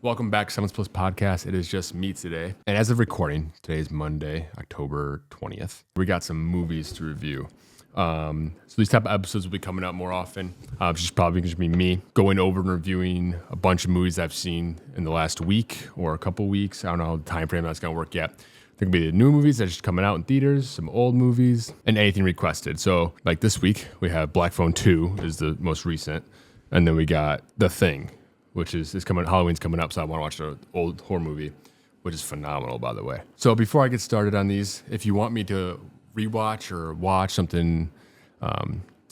Welcome back to Someone's Plus Podcast. It is just me today. And as of recording, today is Monday, October 20th. We got some movies to review. So these type of episodes will be coming out more often. It's just probably going to be me going over and reviewing a bunch of movies I've seen in the last week or a couple weeks. I don't know how the time frame that's going to work yet. There could be the new movies that's just coming out in theaters, some old movies, and anything requested. So like this week, we have Black Phone 2 is the most recent. And then we got The Thing, which is coming. Halloween's coming up, so I want to watch an old horror movie, which is phenomenal, by the way. So before I get started on these, if you want me to rewatch or watch something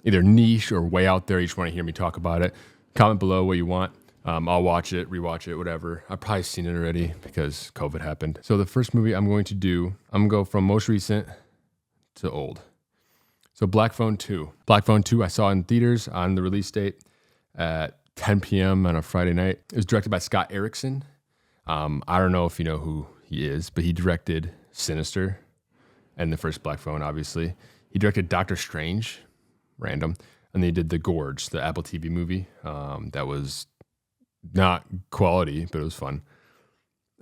either niche or way out there, you just want to hear me talk about it, comment below what you want. I'll watch it, rewatch it, whatever. I've probably seen it already because COVID happened. So the first movie I'm going to do, I'm going to go from most recent to old. So Black Phone 2. Black Phone 2 I saw in theaters on the release date at 10 p.m. on a Friday night. It was directed by Scott Derrickson. I don't know if you know who he is, but he directed Sinister and the first Black Phone, obviously. He directed Doctor Strange, random, and they did The Gorge, the Apple TV movie. That was not quality, but it was fun.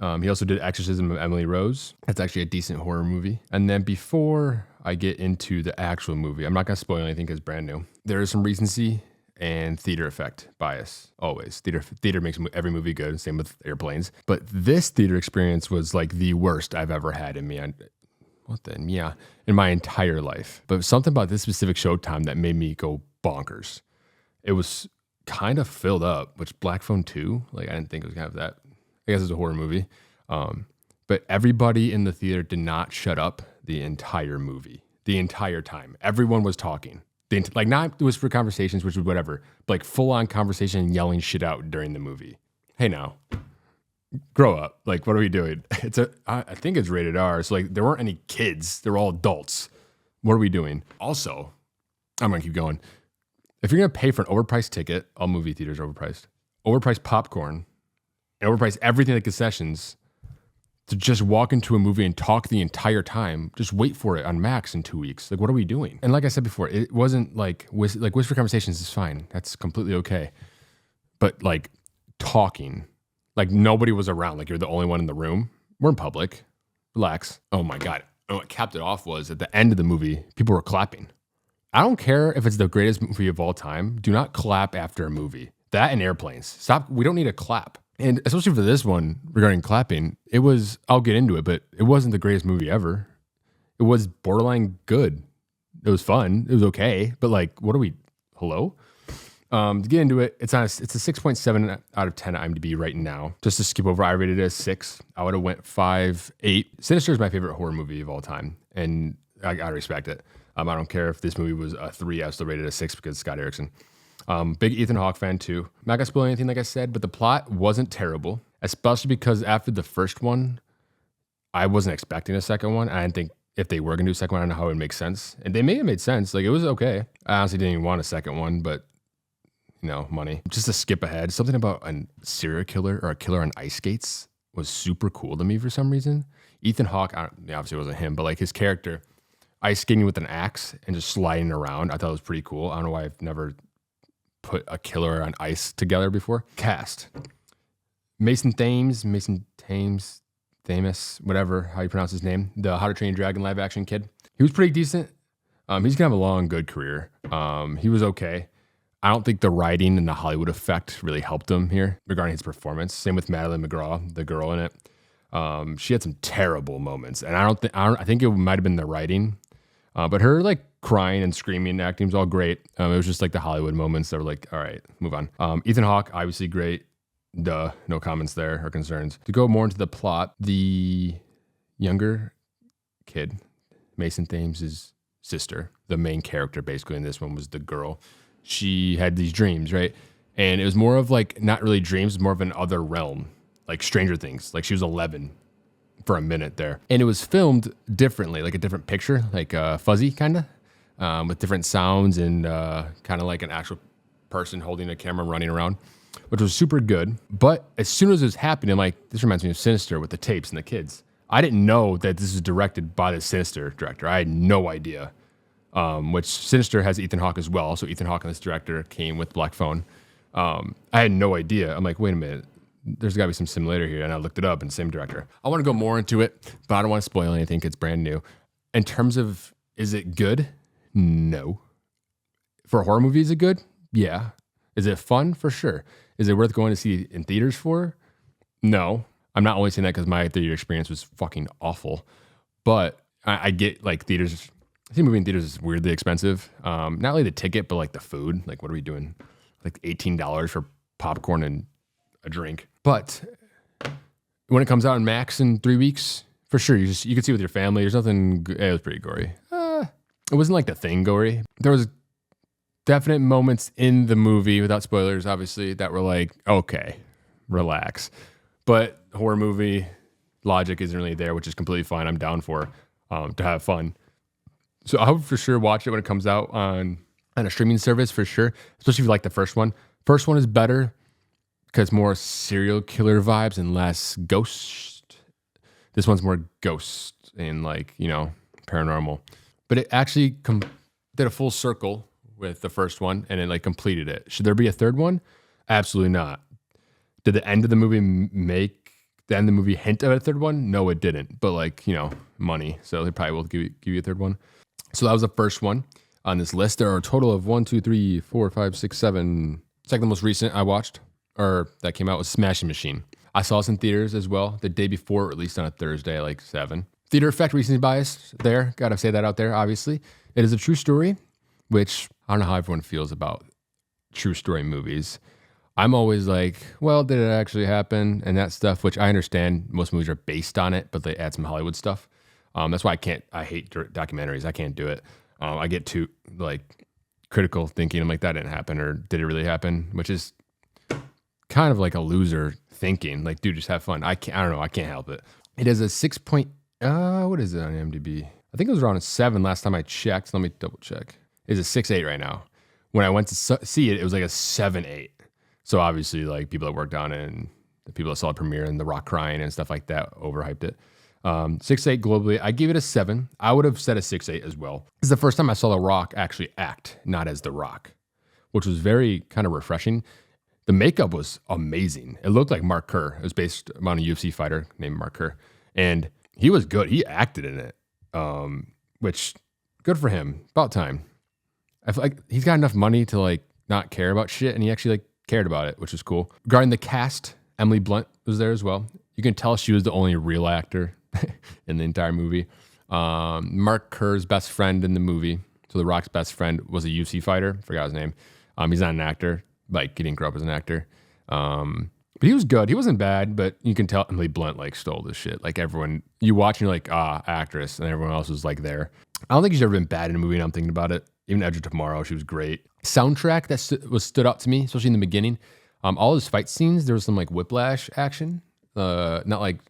He also did Exorcism of Emily Rose. That's actually a decent horror movie. And then before I get into the actual movie, I'm not going to spoil anything because it's brand new. There is some recency and theater effect bias, always. Theater makes every movie good, same with airplanes. But this theater experience was like the worst I've ever had in my entire life. But something about this specific showtime that made me go bonkers. It was kind of filled up, which Black Phone 2, like I didn't think it was going to have that. I guess it's a horror movie. But everybody in the theater did not shut up the entire movie, the entire time. Everyone was talking. Like not it was for conversations, which was whatever, but like full on conversation and yelling shit out during the movie. Hey now, grow up. Like what are we doing? I think it's rated R. So like there weren't any kids. They're all adults. What are we doing? Also, I'm gonna keep going. If you're gonna pay for an overpriced ticket, all movie theaters are overpriced. Overpriced popcorn, and overpriced everything like concessions. To just walk into a movie and talk the entire time, just wait for it on Max in 2 weeks. Like, what are we doing? And like I said before, it wasn't like Whisper Conversations is fine. That's completely okay. But like talking, like nobody was around. Like you're the only one in the room. We're in public. Relax. Oh my God. And what capped it off was at the end of the movie, people were clapping. I don't care if it's the greatest movie of all time. Do not clap after a movie. That and airplanes. Stop. We don't need a clap. And especially for this one regarding clapping, I'll get into it, but it wasn't the greatest movie ever. It was borderline good. It was fun. It was okay. But like, hello? To get into it, it's a 6.7 out of 10 at IMDb right now. Just to skip over, I rated it as 6. I would have went 5, 8. Sinister is my favorite horror movie of all time. And I respect it. I don't care if this movie was a 3, I still rated it a 6 because it's Scott Derrickson. Big Ethan Hawke fan too. I'm not gonna spoil anything like I said, but the plot wasn't terrible, especially because after the first one, I wasn't expecting a second one. I didn't think if they were gonna do a second one, I don't know how it would make sense. And they may have made sense. Like it was okay. I honestly didn't even want a second one, but money. Just to skip ahead, something about a serial killer or a killer on ice skates was super cool to me for some reason. Ethan Hawke, obviously it wasn't him, but like his character, ice skating with an axe and just sliding around, I thought it was pretty cool. I don't know why I've never put a killer on ice together before. Cast. Mason Thames, whatever, how you pronounce his name, the How to Train Your Dragon live action kid. He was pretty decent. He's gonna have a long, good career. He was okay. I don't think the writing and the Hollywood effect really helped him here regarding his performance. Same with Madeline McGraw, the girl in it. She had some terrible moments, and I think it might have been the writing, but her like crying and screaming and acting was all great. It was just like the Hollywood moments that were like, all right, move on. Ethan Hawke, obviously great. Duh, no comments there or concerns. To go more into the plot, the younger kid, Mason Thames' sister, the main character basically in this one was the girl. She had these dreams, right? And it was more of like, not really dreams, more of an other realm, like Stranger Things. Like she was 11 for a minute there. And it was filmed differently, like a different picture, like fuzzy kind of. With different sounds and kind of like an actual person holding a camera running around, which was super good. But as soon as it was happening, I'm like, this reminds me of Sinister with the tapes and the kids. I didn't know that this was directed by the Sinister director. I had no idea. Which Sinister has Ethan Hawke as well. So Ethan Hawke and this director came with Black Phone. I had no idea. I'm like, wait a minute. there's got to be some similarity here. And I looked it up, and same director. I want to go more into it, but I don't want to spoil anything. It's brand new. In terms of, is it good? No. For a horror movie, is it good? Yeah. Is it fun? For sure. Is it worth going to see in theaters for? No. I'm not only saying that because my theater experience was fucking awful, but I get like theaters. I think movie in theaters is weirdly expensive. Not only the ticket, but like the food. Like, what are we doing? Like $18 for popcorn and a drink. But when it comes out in Max in 3 weeks, for sure, you can see with your family. There's nothing. It was pretty gory. It wasn't like The Thing gory. There was definite moments in the movie, without spoilers, obviously, that were like, okay, relax. But horror movie logic isn't really there, which is completely fine. I'm down for to have fun. So I would for sure watch it when it comes out on a streaming service, for sure, especially if you like the first one. First one is better because more serial killer vibes and less ghost. This one's more ghost and like, paranormal. But it actually did a full circle with the first one and it like completed it. Should there be a third one? Absolutely not. Did the end of the movie make the end of the movie hint at a third one? No, it didn't. But like, money. So they probably will give you a third one. So that was the first one on this list. There are a total of 1, 2, 3, 4, 5, 6, 7. Second most recent I watched, or that came out, was Smashing Machine. I saw this in theaters as well the day before, released on a Thursday, like 7. Theater effect, recency bias there. Got to say that out there, obviously. It is a true story, which I don't know how everyone feels about true story movies. I'm always like, well, did it actually happen? And that stuff, which I understand most movies are based on it, but they add some Hollywood stuff. That's why I hate documentaries. I can't do it. I get too like critical thinking. I'm like, that didn't happen, or did it really happen? Which is kind of like a loser thinking. Like, dude, just have fun. I don't know. I can't help it. It is a 6 point, what is it on IMDb? I think it was around a 7 last time I checked. Let me double check. It's a 6.8 right now. When I went to see it, it was like a 7.8. So obviously, like, people that worked on it and the people that saw it premiere and The Rock crying and stuff like that overhyped it. 6.8 globally. I gave it a 7. I would have said a 6.8 as well. This is the first time I saw The Rock actually act, not as The Rock, which was very kind of refreshing. The makeup was amazing. It looked like Mark Kerr. It was based on a UFC fighter named Mark Kerr. And he was good. He acted in it, which good for him. About time. I feel like he's got enough money to like not care about shit, and he actually like cared about it, which was cool. Regarding the cast, Emily Blunt was there as well. You can tell she was the only real actor in the entire movie. Mark Kerr's best friend in the movie, so The Rock's best friend, was a UFC fighter. Forgot his name. He's not an actor. Like, he didn't grow up as an actor. But he was good. He wasn't bad, but you can tell Emily Blunt like stole this shit. Like, everyone, you watch and you're like, actress, and everyone else was like there. I don't think she's ever been bad in a movie, and I'm thinking about it. Even Edge of Tomorrow, she was great. Soundtrack that stood out to me, especially in the beginning. All those fight scenes, there was some like whiplash action. Not like,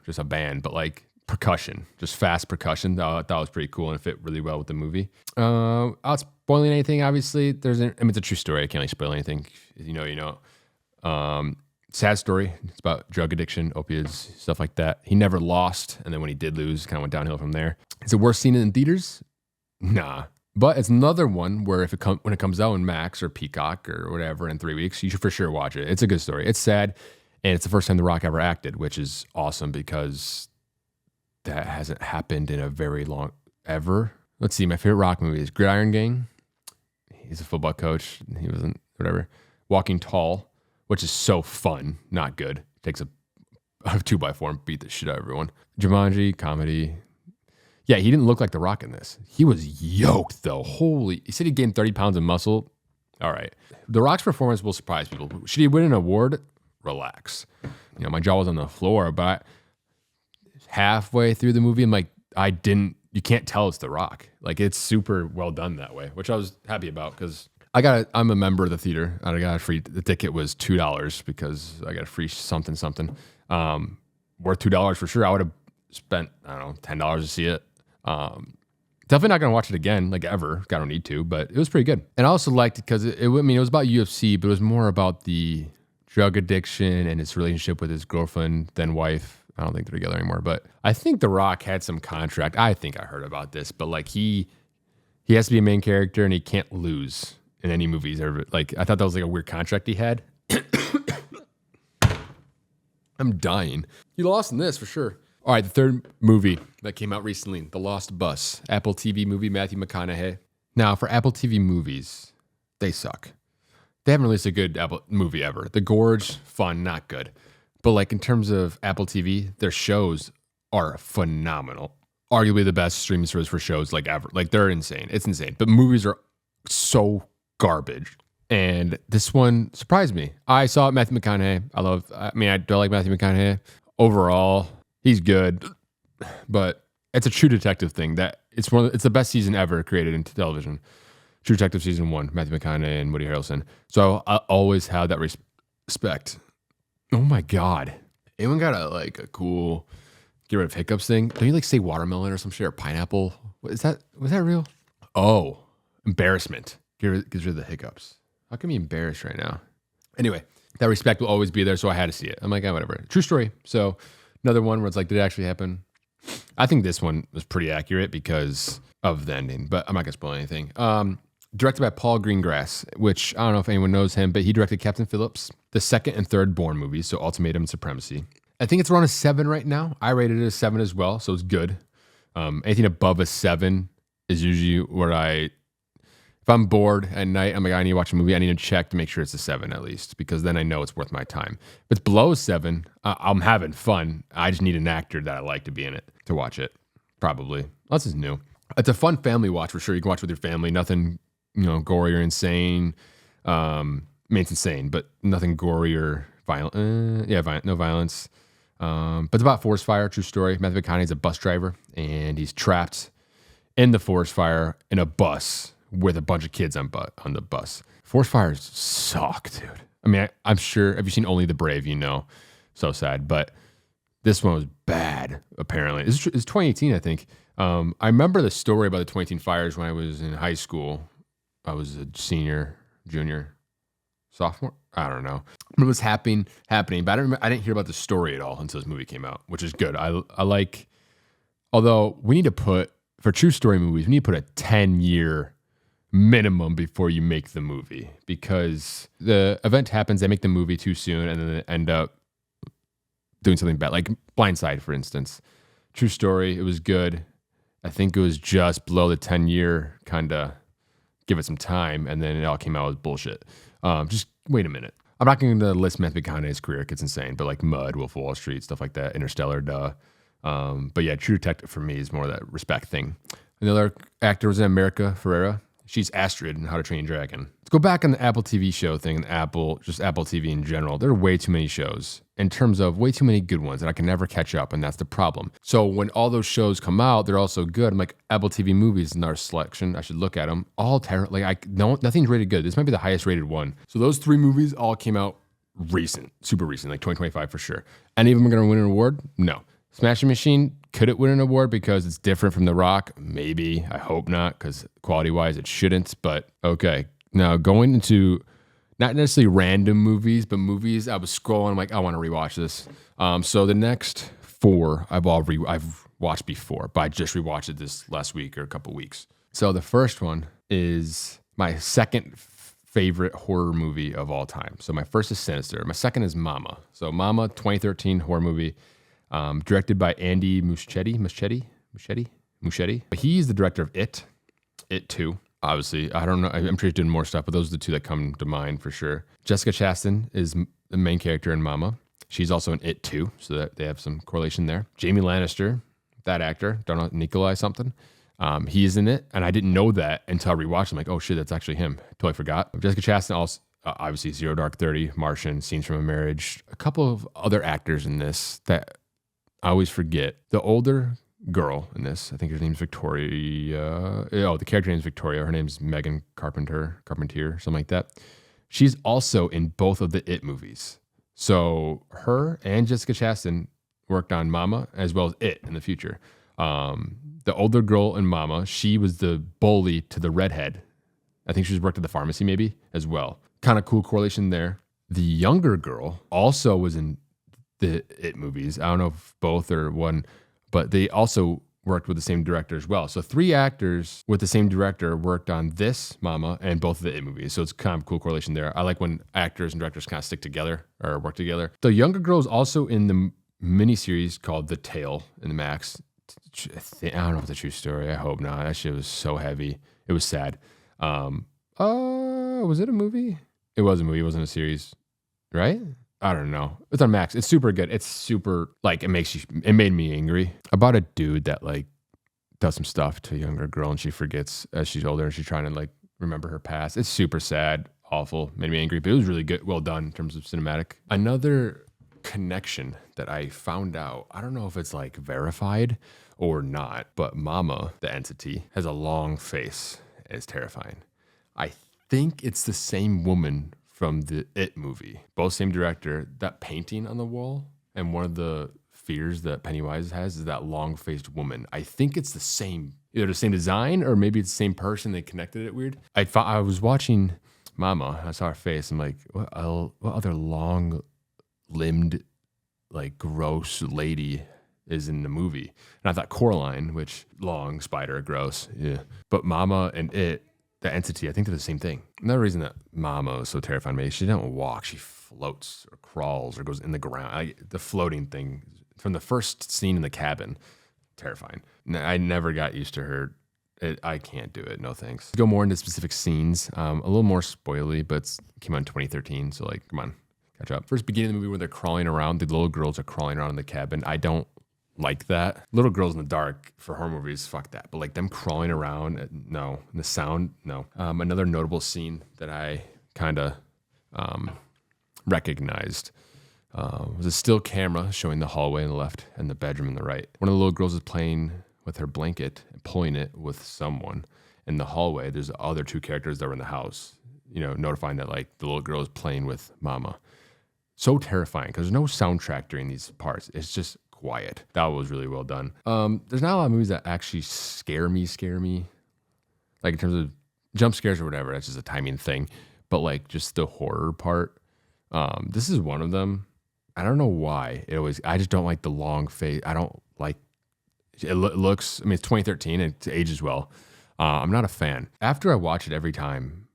just a band, but like percussion, just fast percussion. That was pretty cool and it fit really well with the movie. Without spoiling anything, obviously, it's a true story. I can't really spoil anything. You know. Sad story. It's about drug addiction, opiates, stuff like that. He never lost, and then when he did lose, kind of went downhill from there. Is it worth seeing it in theaters? Nah. But it's another one where when it comes out in Max or Peacock or whatever in 3 weeks, you should for sure watch it. It's a good story. It's sad, and it's the first time The Rock ever acted, which is awesome because that hasn't happened in a very long ever. Let's see. My favorite Rock movie is Gridiron Gang. He's a football coach. He wasn't whatever. Walking Tall, which is so fun, not good. Takes a 2x4 and beat the shit out of everyone. Jumanji, comedy. Yeah, he didn't look like The Rock in this. He was yoked, though. He said he gained 30 pounds of muscle. All right. The Rock's performance will surprise people. Should he win an award? Relax. My jaw was on the floor, but halfway through the movie, I'm like, you can't tell it's The Rock. Like, it's super well done that way, which I was happy about because I'm a member of the theater. I got a free, the ticket was $2 because I got a free something. Worth $2 for sure. I would have spent, I don't know, $10 to see it. Definitely not going to watch it again, like ever. I don't need to, but it was pretty good. And I also liked it because it was about UFC, but it was more about the drug addiction and his relationship with his girlfriend, then wife. I don't think they're together anymore, but I think The Rock had some contract. I think I heard about this, but like he has to be a main character and he can't lose in any movies ever. Like, I thought that was like a weird contract he had. I'm dying. You lost in this for sure. All right, the third movie that came out recently, The Lost Bus, Apple TV movie, Matthew McConaughey. Now, for Apple TV movies, they suck. They haven't released a good Apple movie ever. The Gorge, fun, not good. But like in terms of Apple TV, their shows are phenomenal. Arguably the best streaming service for shows like ever. Like they're insane. It's insane. But movies are so garbage. And this one surprised me. I saw Matthew McConaughey. I do like Matthew McConaughey. Overall, he's good. But it's a True Detective thing that it's the best season ever created in television. True Detective season 1, Matthew McConaughey and Woody Harrelson. So I always had that respect. Oh my God. Anyone got a cool get rid of hiccups thing? Don't you like say watermelon or some shit or pineapple? Was that real? Oh, embarrassment. Gets rid of the hiccups. How can I be embarrassed right now? Anyway, that respect will always be there, so I had to see it. I'm like, oh, whatever. True story. So another one where it's like, did it actually happen? I think this one was pretty accurate because of the ending, but I'm not going to spoil anything. Directed by Paul Greengrass, which I don't know if anyone knows him, but he directed Captain Phillips, the second and third Bourne movies, so Ultimatum and Supremacy. I think it's around a 7 right now. I rated it a 7 as well, so it's good. Anything above a 7 is usually where if I'm bored at night, I'm like, I need to watch a movie, I need to check to make sure it's a 7 at least, because then I know it's worth my time. If it's below a 7, I'm having fun. I just need an actor that I like to be in it to watch it, probably. Unless it's new. It's a fun family watch for sure. You can watch with your family. Nothing, gory or insane. It's insane, but nothing gory or violent. No violence. But it's about forest fire, true story. Matthew McConaughey's a bus driver, and he's trapped in the forest fire in a bus with a bunch of kids on the bus. Forest fires suck, dude. I mean, I'm sure, if you've seen Only the Brave, so sad. But this one was bad, apparently. It's 2018, I think. I remember the story about the 2018 fires when I was in high school. I was a senior, junior, sophomore. I don't know. It was happening, but I didn't hear about the story at all until this movie came out, which is good. I like, although we need to put, for true story movies, we need to put a 10-year minimum before you make the movie, because the event happens, they make the movie too soon, and then they end up doing something bad, like Blindside, for instance. True story, it was good. I think it was just below the 10-year, kind of give it some time, and then it all came out as bullshit. Just wait a minute. I'm not going to list Matthew McConaughey's career, it gets insane, but like Mud, Wolf of Wall Street, stuff like that, Interstellar, duh. But yeah, True Detective for me is more that respect thing. Another actor was in America Ferrera. She's Astrid in How to Train Your Dragon. Let's go back on the Apple TV show thing and Apple TV in general. There are way too many shows in terms of way too many good ones, and I can never catch up, and that's the problem. So when all those shows come out, they're also good. I'm like, Apple TV movies in our selection. I should look at them. All terrible. Nothing's rated good. This might be the highest rated one. So those 3 movies all came out recent, super recent, like 2025 for sure. Any of them are going to win an award? No. Smashing Machine, could it win an award because it's different from The Rock? Maybe. I hope not, because quality-wise it shouldn't, but okay. Now, going into not necessarily random movies, but movies I was scrolling, I'm like, I want to rewatch this. So the next 4 I've watched before, but I just rewatched it this last week or a couple weeks. So the first one is my second favorite horror movie of all time. So my first is Sinister. My second is Mama. So Mama, 2013 horror movie. Directed by Andy Muschietti. He's the director of It 2. Obviously, I don't know. I'm sure he's doing more stuff, but those are the 2 that come to mind for sure. Jessica Chastain is the main character in Mama. She's also in It 2, so that they have some correlation there. Jamie Lannister, that actor, don't know, Nikolai something. He's in it, and I didn't know that until I rewatched. I'm like, oh shit, that's actually him. Totally forgot. Jessica Chastain also. Obviously, Zero Dark 30, Martian, Scenes from a Marriage. A couple of other actors in this that I always forget. The older girl in this, I think her name's Victoria. The character name's Victoria. Her name's Megan Carpentier, something like that. She's also in both of the It movies. So her and Jessica Chastain worked on Mama as well as It in the future. The older girl in Mama, she was the bully to the redhead. I think she's worked at the pharmacy maybe as well. Kind of cool correlation there. The younger girl also was in the It movies. I don't know if both or one, but they also worked with the same director as well. So 3 actors with the same director worked on this Mama and both of the It movies. So it's kind of a cool correlation there. I like when actors and directors kind of stick together or work together. The younger girl is also in the miniseries called The Tale in the Max. I don't know if it's a true story. I hope not. That shit was so heavy. It was sad. Was it a movie? It was a movie. It wasn't a series, right? I don't know. It's on Max. It's super good. It's super, like, it made me angry about a dude that, like, does some stuff to a younger girl and she forgets as she's older and she's trying to, like, remember her past. It's super sad, awful, made me angry, but it was really good, well done in terms of cinematic. Another connection that I found out, I don't know if it's, like, verified or not, but Mama, the entity, has a long face. It's terrifying. I think it's the same woman from the It movie. Both same director. That painting on the wall, and one of the fears that Pennywise has is that long-faced woman. I think it's the same, either the same design or maybe it's the same person. They connected it weird. I was watching Mama. I saw her face. I'm like, what other long-limbed, like, gross lady is in the movie? And I thought Coraline, which long spider, gross, yeah. But Mama and It, the entity, I think they're the same thing. Another reason that Mama is so terrifying to me, she doesn't walk, she floats or crawls or goes in the ground. The floating thing from the first scene in the cabin, terrifying. I never got used to her. I can't do it, no thanks. Go more into specific scenes, a little more spoily, but it came out in 2013, so, like, come on, catch up. First beginning of the movie where they're crawling around, the little girls are crawling around in the cabin. I don't like that. Little girls in the dark for horror movies, fuck that. But, like, them crawling around, no. And the sound, no. Another notable scene that I kind of recognized was a still camera showing the hallway on the left and the bedroom on the right. One of the little girls is playing with her blanket and pulling it with someone. In the hallway, there's the other 2 characters that were in the house, you know, notifying that, like, the little girl is playing with Mama. So terrifying because there's no soundtrack during these parts. It's just quiet. That was really well done. There's not a lot of movies that actually scare me, like, in terms of jump scares or whatever. That's just a timing thing. But, like, just the horror part, this is one of them. I don't know why. I just don't like the long face. I don't like it. Looks, I mean, it's 2013 and it ages well. I'm not a fan. After I watch it every time,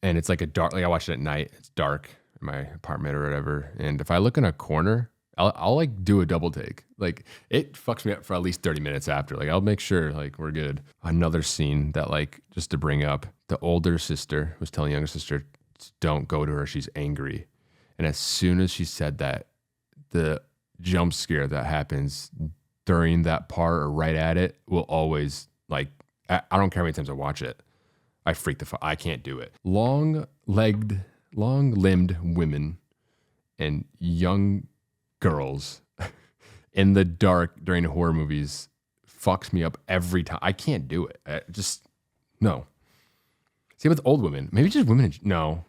and it's like a dark, like, I watch it at night, it's dark in my apartment or whatever, and if I look in a corner, I'll like do a double take. Like, it fucks me up for at least 30 minutes after. Like, I'll make sure, like, we're good. Another scene that, like, just to bring up, the older sister was telling younger sister, don't go to her, she's angry. And as soon as she said that, the jump scare that happens during that part or right at it will always, like, I don't care how many times I watch it, I freak the fuck. I can't do it. Long-limbed women and young girls in the dark during horror movies fucks me up every time. I can't do it. No. Same with old women. Maybe just women. No.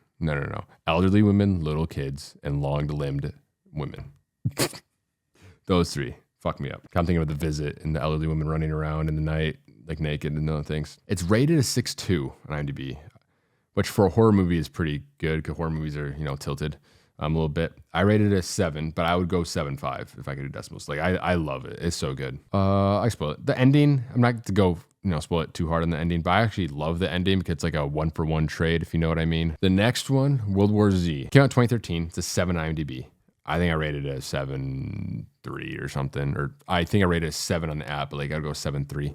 Elderly women, little kids, and long-limbed women. Those 3 fuck me up. I'm thinking of The Visit and the elderly women running around in the night, like, naked and other things. It's rated a 6.2 on IMDb, which for a horror movie is pretty good because horror movies are, you know, tilted a little bit. I rated it a 7, but I would go 7.5 if I could do decimals. Like, I love it. It's so good. I spoil it. The ending, I'm not to go, you know, spoil it too hard on the ending, but I actually love the ending because it's like a 1-for-1 trade, if you know what I mean. The next one, World War Z, came out in 2013. It's a 7 on IMDb. I think I rated it a 7.3 or something, or I think I rated it a 7 on the app, but, like, I'd go 7.3.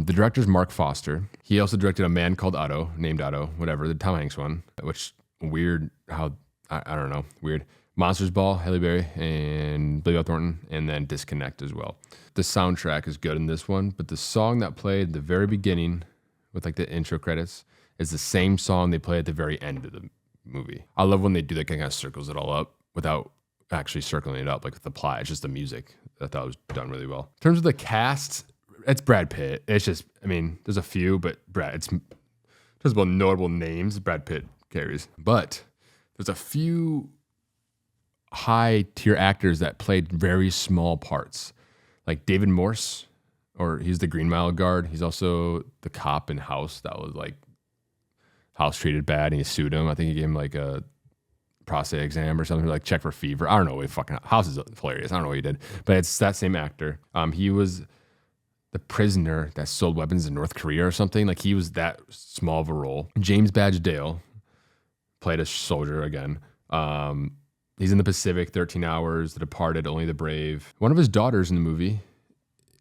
The director's Mark Foster. He also directed A Man Called Otto, named Otto, whatever, the Tom Hanks one, which weird how, I don't know, weird. Monsters Ball, Halle Berry, and Billy Bob Thornton, and then Disconnect as well. The soundtrack is good in this one, but the song that played at the very beginning with, like, the intro credits is the same song they play at the very end of the movie. I love when they do that, kind of circles it all up without actually circling it up, like, with the plot. It's just the music. I thought was done really well. In terms of the cast, it's Brad Pitt. It's just, I mean, there's a few, but it's just about notable names. Brad Pitt carries. But there's a few high tier actors that played very small parts, like David Morse, or he's the Green Mile guard. He's also the cop in House that was, like, House treated bad and he sued him. I think he gave him, like, a prostate exam or something, like, check for fever. I don't know what fucking House is hilarious. I don't know what he did, but it's that same actor. He was the prisoner that sold weapons in North Korea or something. Like he was that small of a role. James Badge Dale played a soldier again. He's in the Pacific, 13 Hours, The Departed, Only the Brave. One of his daughters in the movie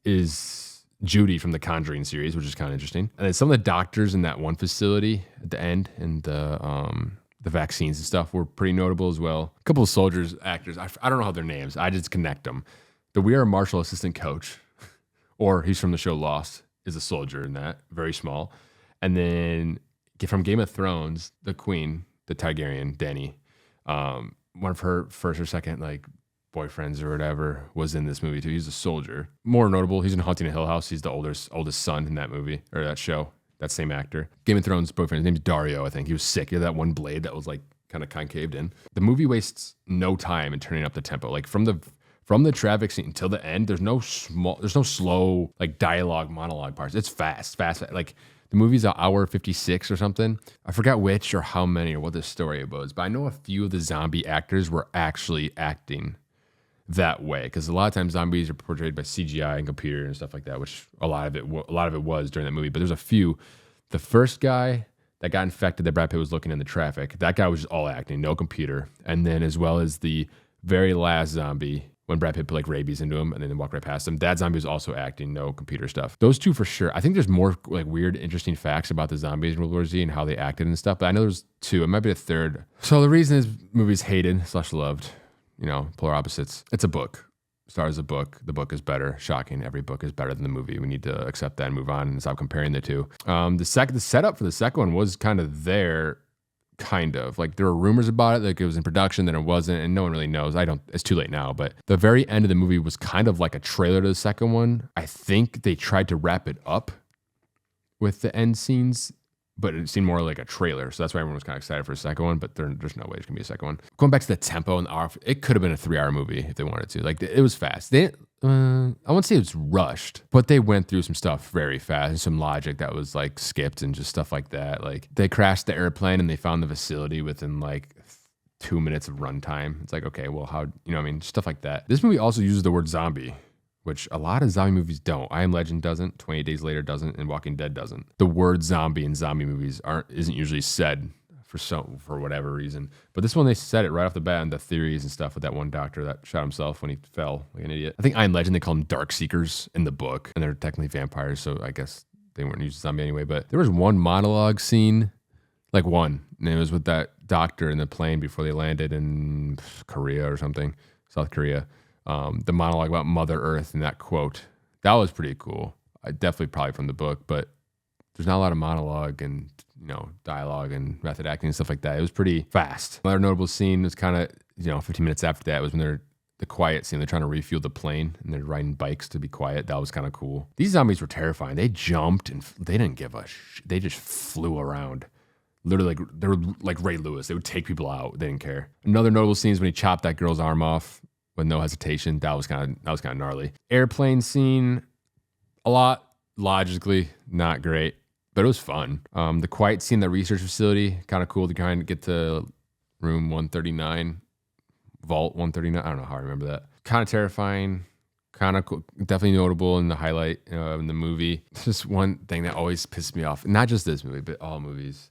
is Judy from the Conjuring series, which is kind of interesting. And then some of the doctors in that one facility at the end and the vaccines and stuff were pretty notable as well. A couple of soldiers, actors, I don't know how their names. I just connect them. The We Are Marshall assistant coach, or he's from the show Lost, is a soldier in that, very small. And then from Game of Thrones, the queen, the Targaryen, Dany, one of her first or second like boyfriends or whatever was in this movie too. He's a soldier. More notable, he's in Haunting of Hill House. He's the oldest son in that movie or that show. That same actor. Game of Thrones boyfriend, his name's Dario, I think. He was sick. He had that one blade that was like kind of concaved in. The movie wastes no time in turning up the tempo. Like from the traffic scene until the end, there's no slow like dialogue monologue parts. It's fast. Like the movie's an hour 56 or something. I forgot which or how many or what the story was, but I know a few of the zombie actors were actually acting that way because a lot of times zombies are portrayed by CGI and computer and stuff like that, which a lot of it was during that movie. But there's a few. The first guy that got infected that Brad Pitt was looking in the traffic, that guy was just all acting, no computer. And then as well as the very last zombie when Brad Pitt put like rabies into him and then walked right past him, that zombie was also acting, no computer stuff. Those two for sure. I think there's more like weird, interesting facts about the zombies in World War Z and how they acted and stuff. But I know there's two. It might be a third. So the reason this movie's hated/loved, polar opposites. It's a book. Star is a book. The book is better. Shocking. Every book is better than the movie. We need to accept that and move on and stop comparing the two. The setup for the second one was kind of there, kind of. Like there were rumors about it, like it was in production, then it wasn't, and no one really knows. It's too late now, but the very end of the movie was kind of like a trailer to the second one. I think they tried to wrap it up with the end scenes, but it seemed more like a trailer. So that's why everyone was kind of excited for a second one, but there's no way there's gonna be a second one. Going back to the tempo and the hour, it could have been a 3-hour movie if they wanted to. Like it was fast. I won't say it was rushed, but they went through some stuff very fast and some logic that was like skipped and just stuff like that. Like they crashed the airplane and they found the facility within like 2 minutes of runtime. It's like, okay, well, how, stuff like that. This movie also uses the word zombie, which a lot of zombie movies don't. I Am Legend doesn't, 28 Days Later doesn't, and Walking Dead doesn't. The word zombie in zombie movies isn't usually said for whatever reason. But this one, they said it right off the bat in the theories and stuff with that one doctor that shot himself when he fell like an idiot. I think I Am Legend, they call them Dark Seekers in the book, and they're technically vampires, so I guess they weren't using zombie anyway. But there was one monologue scene, like one, and it was with that doctor in the plane before they landed in Korea or something, South Korea. The monologue about Mother Earth and that quote, that was pretty cool. Definitely probably from the book, but there's not a lot of monologue and dialogue and method acting and stuff like that. It was pretty fast. Another notable scene was kind of 15 minutes after that was when they're the quiet scene. They're trying to refuel the plane and they're riding bikes to be quiet. That was kind of cool. These zombies were terrifying. They jumped and they didn't give a they just flew around. Literally, they were like Ray Lewis. They would take people out. They didn't care. Another notable scene is when he chopped that girl's arm off with no hesitation. That was kind of gnarly. Airplane scene, a lot logically not great, but it was fun. The quiet scene, the research facility, kind of cool to kind of get to room 139, vault 139. I don't know how I remember that. Kind of terrifying, kind of cool, definitely notable in the highlight in the movie. Just one thing that always pisses me off, not just this movie, but all movies,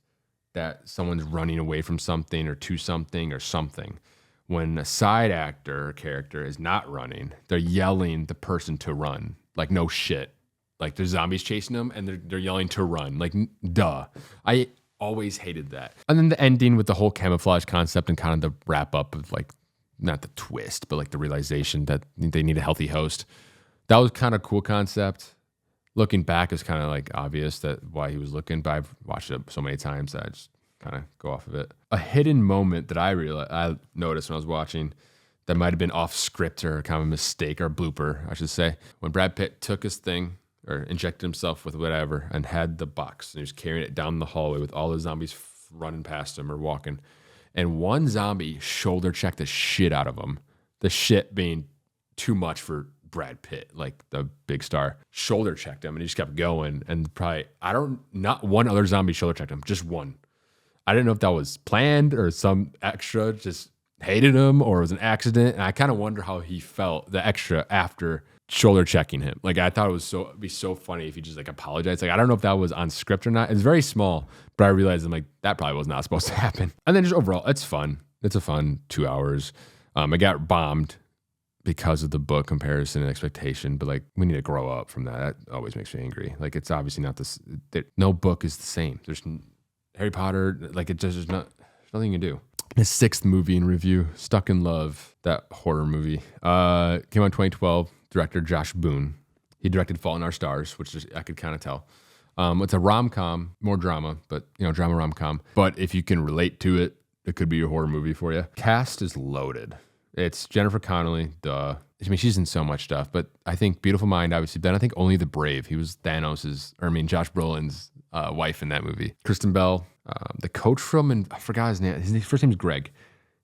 that someone's running away from something or to something or something. When a side actor or character is not running, they're yelling the person to run. Like, no shit. Like, there's zombies chasing them, and they're yelling to run. Like, duh. I always hated that. And then the ending with the whole camouflage concept and kind of the wrap up of, like, not the twist, but, like, the realization that they need a healthy host. That was kind of cool concept. Looking back, it's kind of, like, obvious that why he was looking, but I've watched it so many times that I just kind of go off of it. A hidden moment that I noticed when I was watching that might have been off script or kind of a mistake or blooper, I should say. When Brad Pitt took his thing or injected himself with whatever and had the box and he was carrying it down the hallway with all the zombies running past him or walking. And one zombie shoulder checked the shit out of him. The shit being too much for Brad Pitt, like the big star. Shoulder checked him and he just kept going. And probably, not one other zombie shoulder checked him, just one. I didn't know if that was planned or some extra, just hated him or it was an accident. And I kind of wonder how he felt, the extra after shoulder checking him. Like I thought it'd be so funny if he just like apologized. Like I don't know if that was on script or not. It's very small, but I realized I'm like, that probably was not supposed to happen. And then just overall, it's fun. It's a fun 2 hours. It got bombed because of the book comparison and expectation, but like we need to grow up from that. That always makes me angry. Like it's obviously not this. No book is the same. There's Harry Potter. Like it just there's nothing you can do. His 6th movie in review, Stuck in Love, that horror movie. Came out in 2012. Director Josh Boone. He directed Fault in Our Stars, which I could kind of tell. It's a rom-com, more drama, but drama rom-com. But if you can relate to it, it could be a horror movie for you. Cast is loaded. It's Jennifer Connelly, duh. I mean, she's in so much stuff, but I think Beautiful Mind, obviously. Then I think Only the Brave. He was Josh Brolin's wife in that movie. Kristen Bell, the coach from, and I forgot his name. His first name's Greg.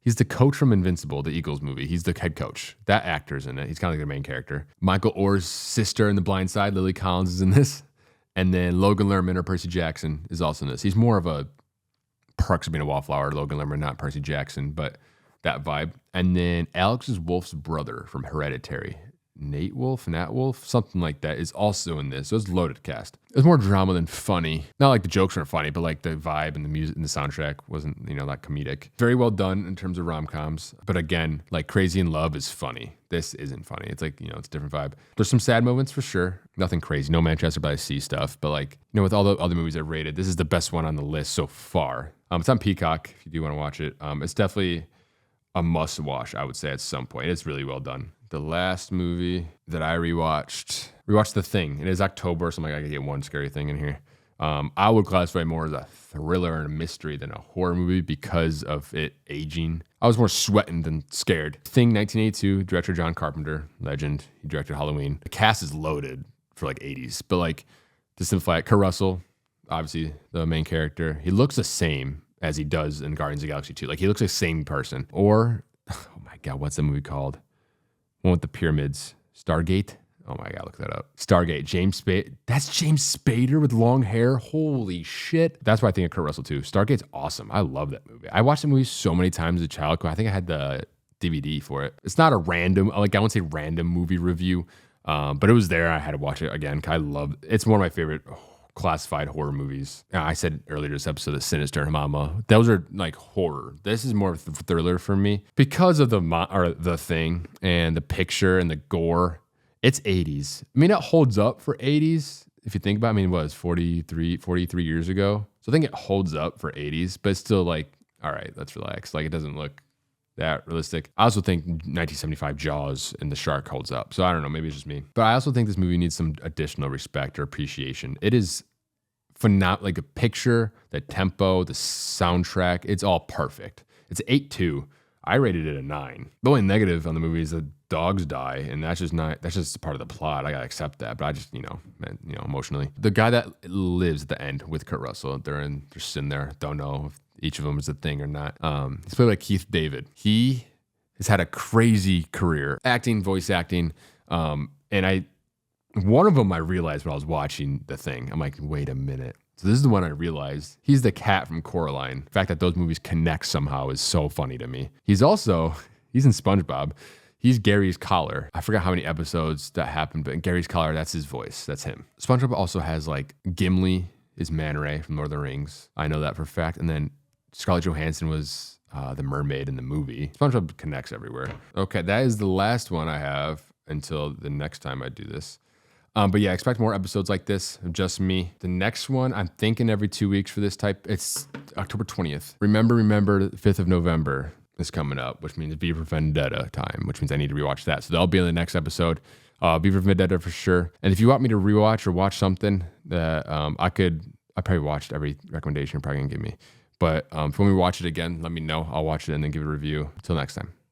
He's the coach from Invincible, the Eagles movie. He's the head coach. That actor's in it. He's kind of like the main character. Michael Orr's sister in The Blind Side, Lily Collins, is in this. And then Logan Lerman or Percy Jackson is also in this. He's more of a Perks of Being a Wallflower, Logan Lerman, not Percy Jackson, but that vibe. And then Alex Wolff's brother from Hereditary, Nat Wolff, something like that, is also in this. So it's loaded cast. It was more drama than funny. Not like the jokes weren't funny, but like the vibe and the music and the soundtrack wasn't, that comedic. Very well done in terms of rom-coms. But again, like Crazy in Love is funny. This isn't funny. It's like, it's a different vibe. There's some sad moments for sure. Nothing crazy. No Manchester by the Sea stuff. But like, with all the other movies I've rated, this is the best one on the list so far. It's on Peacock if you do want to watch it. It's definitely a must watch, I would say, at some point. It's really well done. The last movie that I rewatched The Thing. It is October, so I'm like, I gotta get one scary thing in here. I would classify it more as a thriller and a mystery than a horror movie because of it aging. I was more sweating than scared. Thing, 1982, director John Carpenter, legend. He directed Halloween. The cast is loaded for like 80s, but like to simplify it, Kurt Russell, obviously the main character. He looks the same as he does in Guardians of the Galaxy 2. Like he looks like the same person. Or, oh my God, what's the movie called? One with the pyramids. Stargate? Oh my God, look that up. Stargate. James Spader. That's James Spader with long hair. Holy shit. That's why I think of Kurt Russell too. Stargate's awesome. I love that movie. I watched the movie so many times as a child. I think I had the DVD for it. It's not a random, like I won't say random movie review, but it was there. I had to watch it again. I love it. It's one of my favorite classified horror movies. I said earlier this episode, The Sinister Mama. Those are like horror. This is more thriller for me because of the Thing and the picture and the gore. It's 80s. I mean, it holds up for 80s. If you think about it, I mean, it was 43 years ago. So I think it holds up for 80s, but it's still like, all right, let's relax. Like it doesn't look that realistic. I also think 1975 Jaws and the shark holds up. So I don't know, maybe it's just me. But I also think this movie needs some additional respect or appreciation. It is phenomenal, like a picture, the tempo, the soundtrack, it's all perfect. It's 8.2. I rated it a 9. The only negative on the movie is that dogs die, and that's just part of the plot. I gotta accept that, but I just, emotionally. The guy that lives at the end with Kurt Russell, they're sitting there, don't know if each of them is a thing or not. He's played by Keith David. He has had a crazy career, acting, voice acting, and one of them I realized when I was watching The Thing. I'm like, wait a minute. So this is the one I realized. He's the cat from Coraline. The fact that those movies connect somehow is so funny to me. He's in SpongeBob. He's Gary's collar. I forgot how many episodes that happened, but in Gary's collar, that's his voice. That's him. SpongeBob also has like Gimli is Man Ray from Lord of the Rings. I know that for a fact. And then Scarlett Johansson was the mermaid in the movie. SpongeBob connects everywhere. Okay, that is the last one I have until the next time I do this. But yeah, expect more episodes like this of just me. The next one, I'm thinking every 2 weeks for this type. It's October 20th. Remember, the 5th of November is coming up, which means V for Vendetta time, which means I need to rewatch that. So that'll be in the next episode. V for Vendetta for sure. And if you want me to rewatch or watch something that I probably watched every recommendation you're probably gonna give me. But if you want me to watch it again, let me know. I'll watch it and then give it a review. Until next time.